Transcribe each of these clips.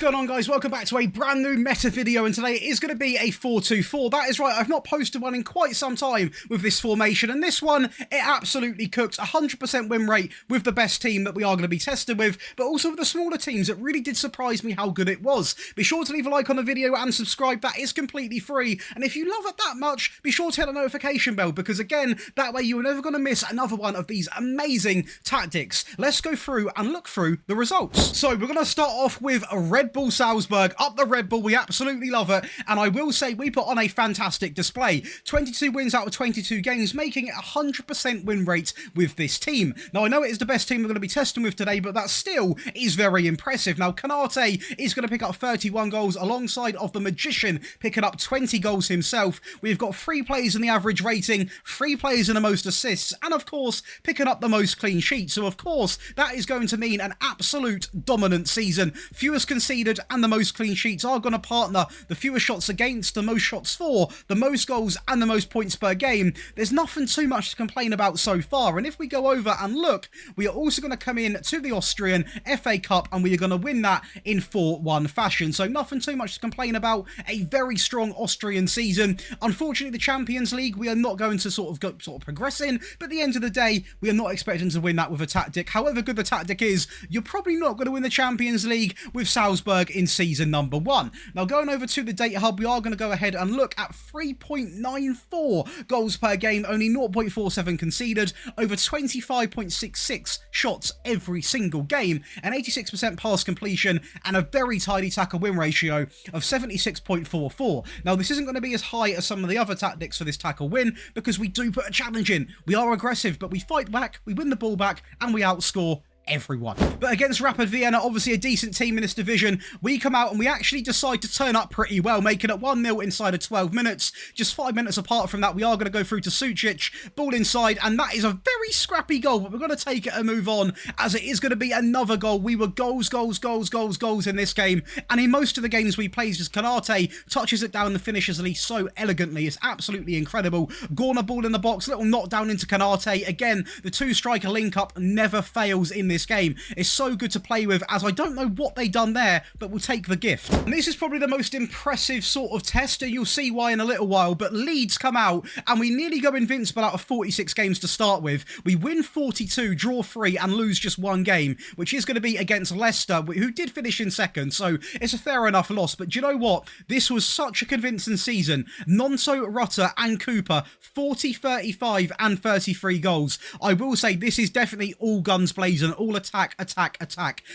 going on, guys? Welcome back to a brand new meta video, and today it is going to be a 4-2-4. That is right, I've not posted one in quite some time with this formation, and this one, it absolutely cooked. 100% win rate with the best team that we are going to be tested with, but also with the smaller teams. It really did surprise me how good it was. Be sure to leave a like on the video and subscribe. That is completely free, and if you love it that much, be sure to hit the notification bell, because again, that way you are never going to miss another one of these amazing tactics. Let's go through and look through the results. So we're going to start off with a Red Bull Salzburg. Up the Red Bull, we absolutely love it, and I will say we put on a fantastic display. 22 wins out of 22 games, making it 100% win rate with this team. Now I know it is the best team we're going to be testing with today, but that still is very impressive. Now Canate is going to pick up 31 goals alongside of the Magician picking up 20 goals himself. We've got 3 players in the average rating, 3 players in the most assists, and of course picking up the most clean sheets. So of course that is going to mean an absolute dominant season. Fewest conceded and the most clean sheets are going to partner the fewest shots against, the most shots for, the most goals and the most points per game. There's nothing too much to complain about so far, and if we go over and look, we are also going to come in to the Austrian FA Cup and we are going to win that in 4-1 fashion. So nothing too much to complain about. A very strong Austrian season. Unfortunately, the Champions League we are not going to sort of progress in, but at the end of the day we are not expecting to win that with a tactic. However good the tactic is, you're probably not going to win the Champions League with Salzburg in season number 1. Now going over to the data hub, we are going to go ahead and look at 3.94 goals per game, only 0.47 conceded, over 25.66 shots every single game, an 86% pass completion, and a very tidy tackle win ratio of 76.44. Now this isn't going to be as high as some of the other tactics for this tackle win, because we do put a challenge in. We are aggressive, but we fight back, we win the ball back, and we outscore everyone. But against Rapid Vienna, obviously a decent team in this division, we come out and we actually decide to turn up pretty well, making it 1-0 inside of 12 minutes. Just 5 minutes apart from that, we are going to go through to Sucic, ball inside, and that is a very scrappy goal, but we're going to take it and move on, as it is going to be another goal. We were goals in this game, and in most of the games we play, just Canate touches it down and finishes Lee so elegantly. It's absolutely incredible. Gorner ball in the box, little knockdown into Canate. Again, the 2-striker link-up never fails in this game. It's so good to play with, as I don't know what they done there, but we'll take the gift. And this is probably the most impressive sort of test, and you'll see why in a little while, but Leeds come out and we nearly go invincible out of 46 games to start with. We win 42, draw 3 and lose just 1 game, which is going to be against Leicester, who did finish in second, so it's a fair enough loss. But do you know what? This was such a convincing season. Nonso, Rutter and Cooper, 40, 35 and 33 goals. I will say this is definitely all guns blazing, all attack.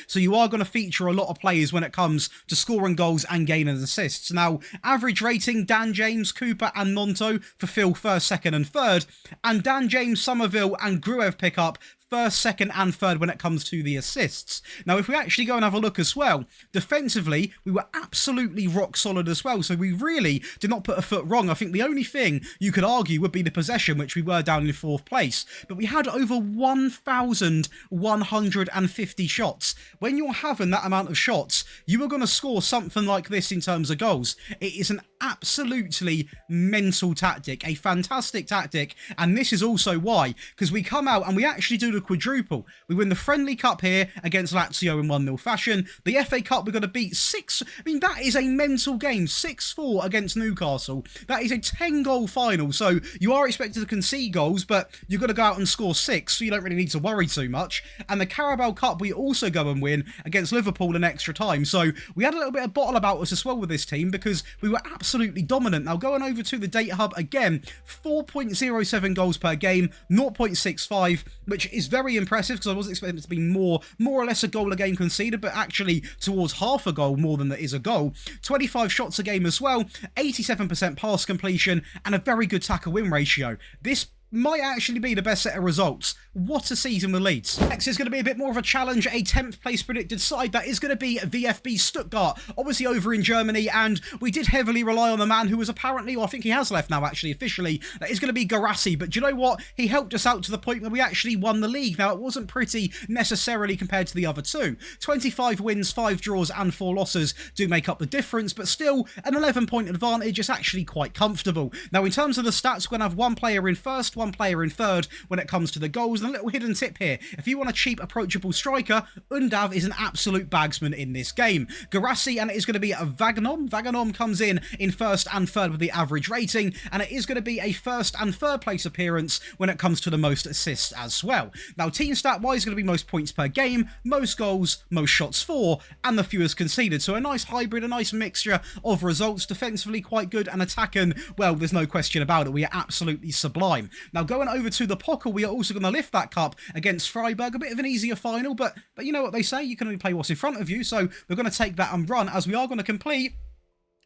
So you are going to feature a lot of players when it comes to scoring goals and gaining assists. Now, average rating, Dan James, Cooper and Nonto fulfill first, second and third. And Dan James, Somerville and Gruev pick up first, second and third when it comes to the assists. Now if we actually go and have a look as well, defensively we were absolutely rock solid as well, so we really did not put a foot wrong. I think the only thing you could argue would be the possession, which we were down in 4th place, but we had over 1,150 shots. When you're having that amount of shots, you are going to score something like this in terms of goals. It is an absolutely mental tactic, a fantastic tactic, and this is also why, because we come out and we actually do the quadruple. We win the Friendly Cup here against Lazio in 1-0 fashion. The FA Cup we're going to beat 6, I mean that is a mental game, 6-4 against Newcastle. That is a 10-goal final, so you are expected to concede goals, but you're going to go out and score 6, so you don't really need to worry too much. And the Carabao Cup we also go and win against Liverpool in extra time, so we had a little bit of bottle about us as well with this team, because we were absolutely dominant. Now going over to the data hub again, 4.07 goals per game, 0.65, which is very impressive, because I wasn't expecting it to be more or less a goal a game conceded, but actually towards half a goal more than there is a goal. 25 shots a game as well, 87% pass completion, and a very good tackle win ratio. This might actually be the best set of results. What a season with Leeds. Next is going to be a bit more of a challenge, a 10th place predicted side. That is going to be VfB Stuttgart, obviously over in Germany, and we did heavily rely on the man who was apparently, or I think he has left now actually officially, that is going to be Garassi. But do you know what? He helped us out to the point where we actually won the league. Now it wasn't pretty necessarily compared to the other two. 25 wins, 5 draws and 4 losses do make up the difference, but still an 11-point advantage is actually quite comfortable. Now in terms of the stats, we're going to have 1 player in first, 1 one player in third when it comes to the goals. And a little hidden tip here, if you want a cheap, approachable striker, Undav is an absolute bagsman in this game. Garassi, and it is going to be a Vaganom. Vaganom comes in first and third with the average rating, and it is going to be a first and third place appearance when it comes to the most assists as well. Now, team stat wise, going to be most points per game, most goals, most shots for, and the fewest conceded. So a nice hybrid, a nice mixture of results. Defensively quite good, and attacking, well, there's no question about it. We are absolutely sublime. Now, going over to the Pokal, we are also going to lift that cup against Freiburg. A bit of an easier final, but you know what they say, you can only play what's in front of you. So we're going to take that and run, as we are going to complete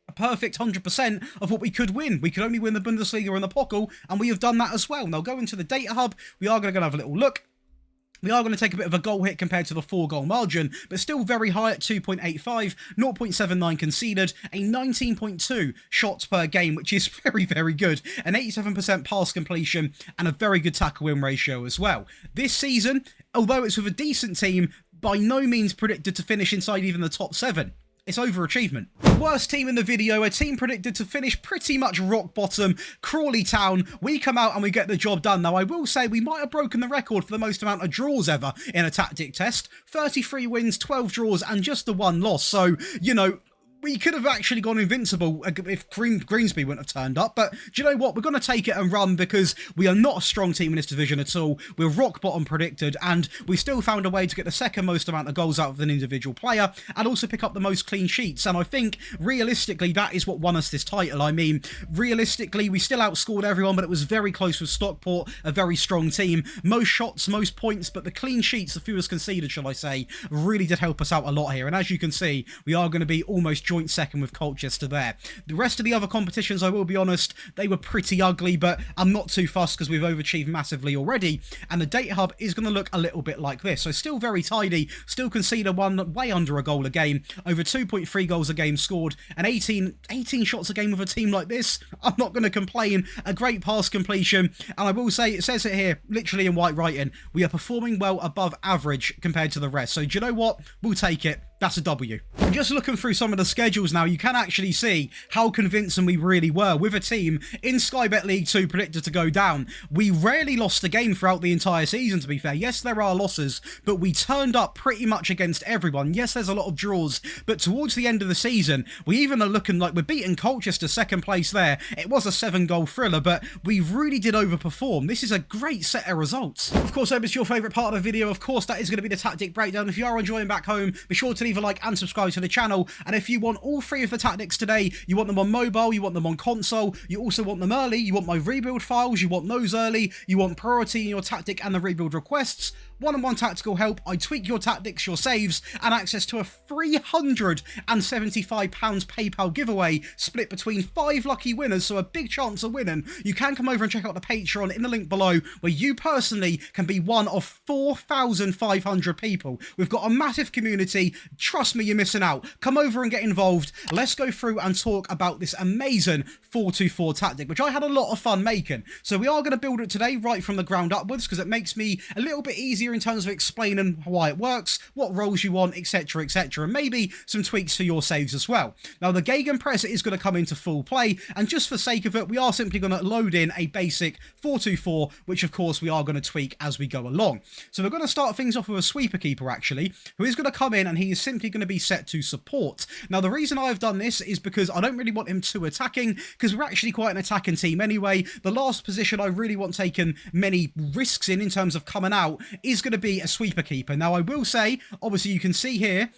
a perfect 100% of what we could win. We could only win the Bundesliga and the Pokal, and we have done that as well. Now, going to the data hub, we are going to go and have a little look. We are going to take a bit of a goal hit compared to the 4-goal margin, but still very high at 2.85, 0.79 conceded, a 19.2 shots per game, which is very, very good, an 87% pass completion, and a very good tackle-win ratio as well. This season, although it's with a decent team, by no means predicted to finish inside even the top 7. It's overachievement. Worst team in the video, a team predicted to finish pretty much rock bottom, Crawley Town. We come out and we get the job done. Now, I will say we might have broken the record for the most amount of draws ever in a tactic test. 33 wins, 12 draws, and just the 1 loss. So, you know, we could have actually gone invincible if Greensby wouldn't have turned up, but do you know what? We're going to take it and run, because we are not a strong team in this division at all. We're rock bottom predicted, and we still found a way to get the second most amount of goals out of an individual player, and also pick up the most clean sheets. And I think, realistically, that is what won us this title. I mean, realistically, we still outscored everyone, but it was very close with Stockport, a very strong team. Most shots, most points, but the clean sheets, the fewest conceded, shall I say, really did help us out a lot here. And as you can see, we are going to be almost joint second with Colchester there. The rest of the other competitions, I will be honest, they were pretty ugly, but I'm not too fussed because we've overachieved massively already. And the data hub is going to look a little bit like this. So still very tidy, still conceded one way under a goal a game, over 2.3 goals a game scored, and 18 shots a game with a team like this. I'm not going to complain. A great pass completion, and I will say, it says it here, literally in white writing, we are performing well above average compared to the rest. So do you know what? We'll take it. That's a W. And just looking through some of the schedules now, you can actually see how convincing we really were with a team in Sky Bet League 2 predicted to go down. We rarely lost a game throughout the entire season, to be fair. Yes, there are losses, but we turned up pretty much against everyone. Yes, there's a lot of draws, but towards the end of the season, we even are looking like we're beating Colchester second place there. It was a 7-goal thriller, but we really did overperform. This is a great set of results. Of course, I hope it's your favourite part of the video. Of course, that is going to be the tactic breakdown. If you are enjoying back home, be sure to leave a like and subscribe to the channel. And if you want all 3 of the tactics today, you want them on mobile, you want them on console, you also want them early, you want my rebuild files, you want those early, you want priority in your tactic and the rebuild requests, one-on-one tactical help, I tweak your tactics, your saves, and access to a £375 PayPal giveaway split between 5 lucky winners, so a big chance of winning. You can come over and check out the Patreon in the link below, where you personally can be one of 4,500 people. We've got a massive community. Trust me, you're missing out. Come over and get involved. Let's go through and talk about this amazing 4-2-4 tactic, which I had a lot of fun making. So we are going to build it today right from the ground upwards, because it makes me a little bit easier in terms of explaining why it works, what roles you want, etc, etc, and maybe some tweaks for your saves as well. Now, the GegenPress is going to come into full play, and just for sake of it, we are simply going to load in a basic 4-2-4, which of course we are going to tweak as we go along. So we're going to start things off with a sweeper keeper, actually, who is going to come in, and he is simply going to be set to support. Now, the reason I've done this is because I don't really want him too attacking, because we're actually quite an attacking team anyway. The last position I really want taking many risks in terms of coming out is going to be a sweeper keeper. Now, I will say, obviously you can see here,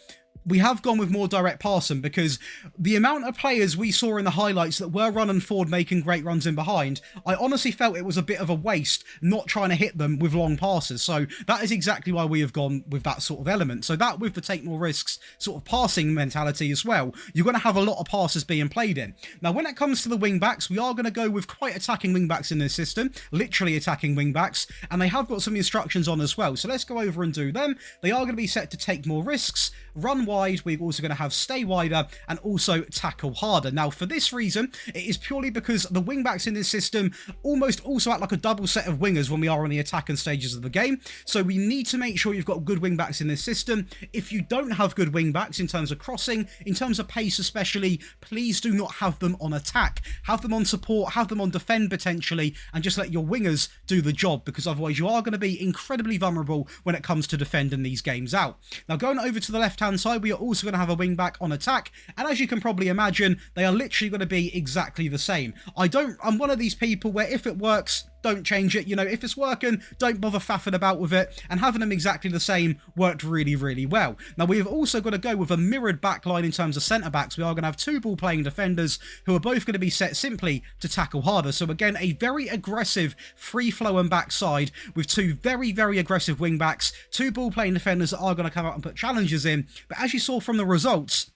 we have gone with more direct passing, because the amount of players we saw in the highlights that were running forward making great runs in behind, I honestly felt it was a bit of a waste not trying to hit them with long passes. So that is exactly why we have gone with that sort of element. So that, with the take more risks sort of passing mentality as well, you're going to have a lot of passes being played in. Now, when it comes to the wing backs, we are going to go with quite attacking wing backs in this system, literally attacking wing backs, and they have got some instructions on as well. So let's go over and do them. They are going to be set to take more risks, run wide, we're also going to have stay wider, and also tackle harder. Now, for this reason, it is purely because the wing-backs in this system almost also act like a double set of wingers when we are on the attacking stages of the game. So we need to make sure you've got good wing-backs in this system. If you don't have good wing-backs in terms of crossing, in terms of pace especially, please do not have them on attack. Have them on support, have them on defend potentially, and just let your wingers do the job, because otherwise you are going to be incredibly vulnerable when it comes to defending these games out. Now, going over to the left-hand side, we are also going to have a wing-back on attack, and as you can probably imagine, they are literally going to be exactly the same. I'm one of these people where if it works, don't change it. You know, if it's working, don't bother faffing about with it, and having them exactly the same worked really, really well. Now, we've also got to go with a mirrored backline in terms of centre-backs. We are going to have two ball-playing defenders who are both going to be set simply to tackle harder. So again, a very aggressive free-flowing backside with two very, very aggressive wing-backs, two ball-playing defenders that are going to come out and put challenges in. But as you saw from the results,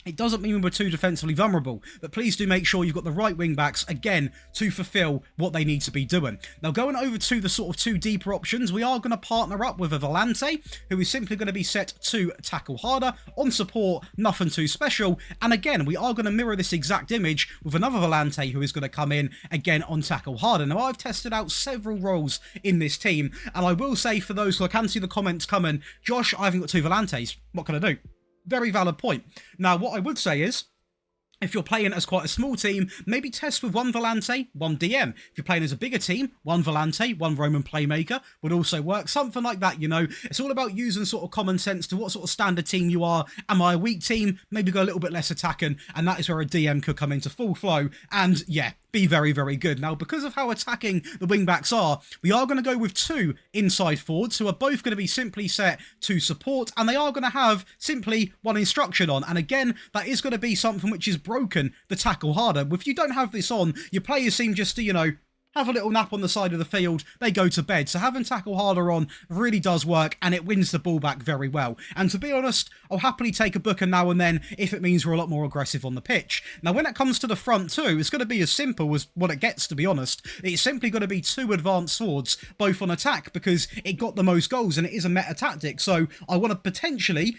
it doesn't mean we're too defensively vulnerable, but please do make sure you've got the right wing-backs, again, to fulfill what they need to be doing. Now, going over to the sort of two deeper options, we are going to partner up with a Volante, who is simply going to be set to tackle harder. On support, nothing too special. And again, we are going to mirror this exact image with another Volante who is going to come in, again, on tackle harder. Now, I've tested out several roles in this team, and I will say for those who I can see the comments coming, Josh, I haven't got two Volantes. What can I do? Very valid point. Now, what I would say is, if you're playing as quite a small team, maybe test with one Volante, one DM. If you're playing as a bigger team, one Volante, one Roman playmaker would also work. Something like that, you know. It's all about using sort of common sense to what sort of standard team you are. Am I a weak team? Maybe go a little bit less attacking, and that is where a DM could come into full flow. And yeah, be very, very good. Now, because of how attacking the wing-backs are, we are going to go with two inside forwards who are both going to be simply set to support, and they are going to have simply one instruction on. And again, that is going to be something which is broken the tackle harder. If you don't have this on, your players seem just to, you know, have a little nap on the side of the field, they go to bed. So having tackle harder on really does work, and it wins the ball back very well. And to be honest, I'll happily take a booker now and then if it means we're a lot more aggressive on the pitch. Now, when it comes to the front too, it's going to be as simple as what it gets, to be honest. It's simply going to be two advanced swords, both on attack, because it got the most goals and it is a meta tactic. So I want to potentially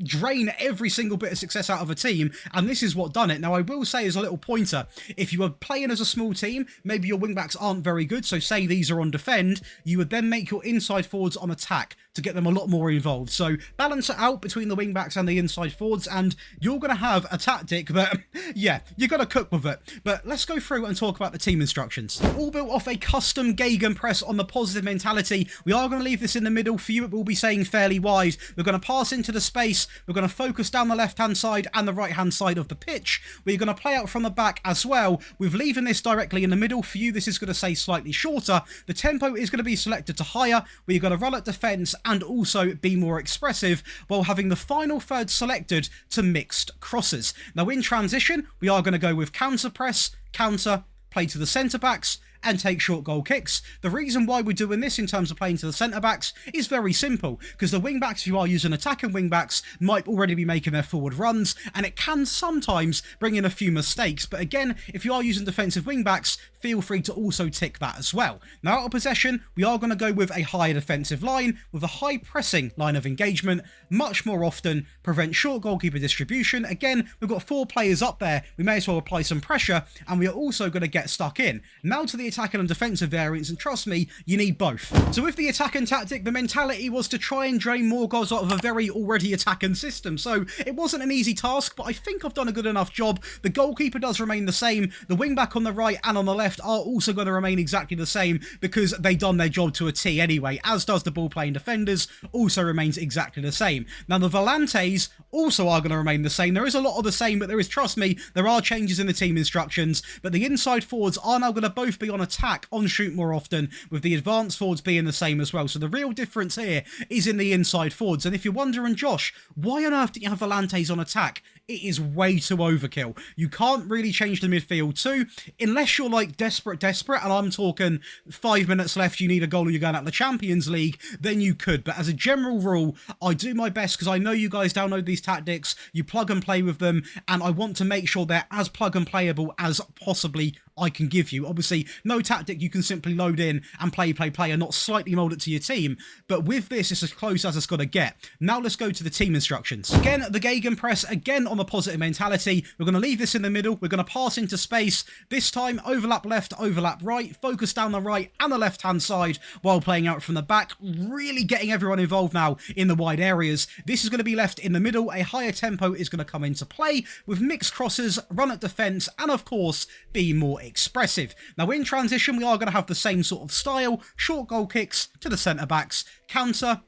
drain every single bit of success out of a team, and this is what done it. Now, I will say as a little pointer, if you are playing as a small team, maybe your wing backs aren't very good, so say these are on defend, you would then make your inside forwards on attack to get them a lot more involved. So balance it out between the wing backs and the inside forwards, and you're going to have a tactic that, yeah, you're going to cook with it. But let's go through and talk about the team instructions. All built off a custom GegenPress on the positive mentality. We are going to leave this in the middle. For you, it will be saying fairly wide. We're going to pass into the space. We're going to focus down the left-hand side and the right-hand side of the pitch. We're going to play out from the back as well. With leaving this directly in the middle, for you, this is going to say slightly shorter. The tempo is going to be selected to higher. We're going to run at defence and also be more expressive, while having the final third selected to mixed crosses. Now, in transition, we are going to go with counter press, counter, play to the centre backs, and take short goal kicks. The reason why we're doing this in terms of playing to the centre-backs is very simple, because the wing-backs, if you are using attacking wing-backs, might already be making their forward runs, and it can sometimes bring in a few mistakes. But again, if you are using defensive wing-backs, feel free to also tick that as well. Now, out of possession, we are going to go with a higher defensive line, with a high pressing line of engagement, much more often, prevent short goalkeeper distribution. Again, we've got 4 players up there, we may as well apply some pressure, and we are also going to get stuck in. Now to the attacking and defensive variants, and trust me, you need both. So with the attacking tactic, the mentality was to try and drain more goals out of a very already attacking system. So it wasn't an easy task, but I think I've done a good enough job. The goalkeeper does remain the same. The wing back on the right and on the left are also going to remain exactly the same, because they done their job to a T anyway, as does the ball playing defenders, also remains exactly the same. Now the Volantes also are going to remain the same. There is a lot of the same, but there is, trust me, there are changes in the team instructions. But the inside forwards are now going to both be on attack, on shoot more often, with the advanced forwards being the same as well. So the real difference here is in the inside forwards. And if you're wondering, Josh, why on earth do you have Volantes on attack? It is way too overkill. You can't really change the midfield too, unless you're like desperate, and I'm talking 5 minutes left, you need a goal or you're going out of the Champions League, then you could. But as a general rule, I do my best, because I know you guys download these tactics, you plug and play with them, and I want to make sure they're as plug and playable as possibly I can give you. Obviously, no tactic you can simply load in and play, and not slightly mold it to your team. But with this, it's as close as it's got to get. Now let's go to the team instructions. Again, the GegenPress, again on the positive mentality. We're going to leave this in the middle. We're going to pass into space. This time, overlap left, overlap right, focus down the right and the left-hand side while playing out from the back, really getting everyone involved now in the wide areas. This is going to be left in the middle. A higher tempo is going to come into play with mixed crosses, run at defence, and of course, be more expressive. Now in transition, we are going to have the same sort of style, short goal kicks to the centre-backs, counter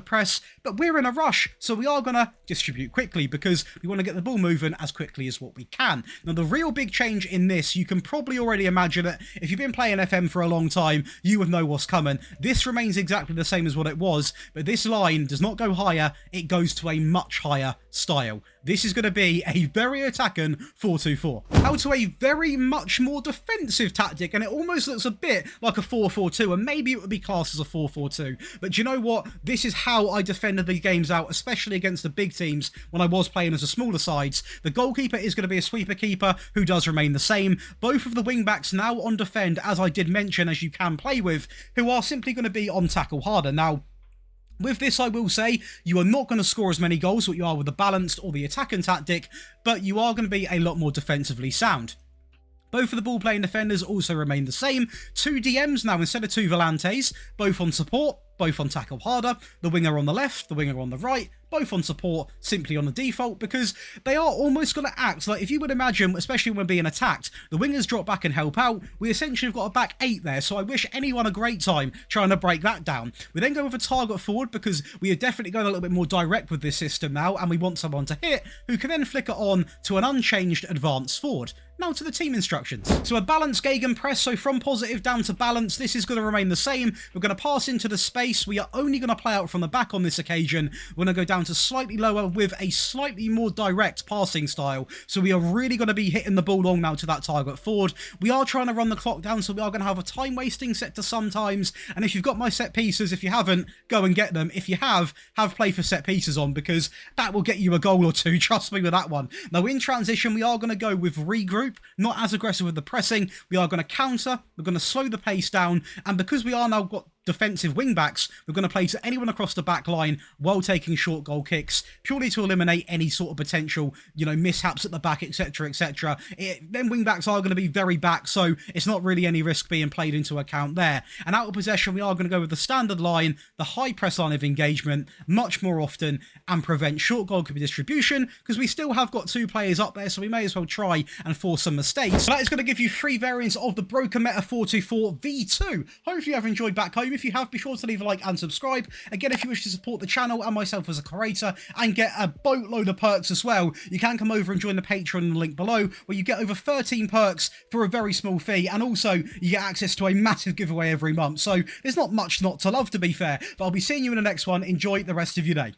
press, but we're in a rush, so we are going to distribute quickly because we want to get the ball moving as quickly as what we can. Now the real big change in this, you can probably already imagine it. If you've been playing FM for a long time, you would know what's coming. This remains exactly the same as what it was, but this line does not go higher, it goes to a much higher style. This is going to be a very attacking 4-2-4. Now to a very much more defensive tactic, and it almost looks a bit like a 4-4-2, and maybe it would be classed as a 4-4-2. But do you know what? This is how I defended the games out, especially against the big teams when I was playing as the smaller sides. The goalkeeper is going to be a sweeper keeper who does remain the same. Both of the wing backs now on defend, as I did mention, as you can play with, who are simply going to be on tackle harder. Now, with this, I will say, you are not going to score as many goals as what you are with the balanced or the attacking tactic, but you are going to be a lot more defensively sound. Both of the ball-playing defenders also remain the same. 2 DMs now instead of 2 volantes, both on support, both on tackle harder, the winger on the left, the winger on the right, both on support, simply on the default, because they are almost going to act like, if you would imagine, especially when being attacked, the wingers drop back and help out. We essentially have got a back 8 there, so I wish anyone a great time trying to break that down. We then go with a target forward because we are definitely going a little bit more direct with this system now, and we want someone to hit who can then flicker on to an unchanged advanced forward. Now to the team instructions. So a balanced GegenPress, so from positive down to balance, this is going to remain the same. We're going to pass into the space. We are only going to play out from the back on this occasion. We're going to go down to slightly lower with a slightly more direct passing style. So we are really going to be hitting the ball long now to that target forward. We are trying to run the clock down, so we are going to have a time wasting set to sometimes. And if you've got my set pieces, if you haven't, go and get them. If you have play for set pieces on, because that will get you a goal or two. Trust me with that one. Now in transition, we are going to go with regroup. Not as aggressive with the pressing. We are going to counter. We're going to slow the pace down. And because we are now got defensive wing backs, we're going to play to anyone across the back line while taking short goal kicks, purely to eliminate any sort of potential, mishaps at the back, etc, etc. Then wing backs are going to be very back, so it's not really any risk being played into account there. And out of possession, we are going to go with the standard line, the high press line of engagement, much more often, and prevent short goal distribution, because we still have got 2 players up there, so we may as well try and force some mistakes. So that is going to give you 3 variants of the broken meta 4-2-4 V2. Hopefully you have enjoyed back home. If you have, be sure to leave a like and subscribe. Again, if you wish to support the channel and myself as a creator and get a boatload of perks as well, you can come over and join the Patreon in the link below, where you get over 13 perks for a very small fee, and also you get access to a massive giveaway every month. So there's not much not to love, to be fair, but I'll be seeing you in the next one. Enjoy the rest of your day.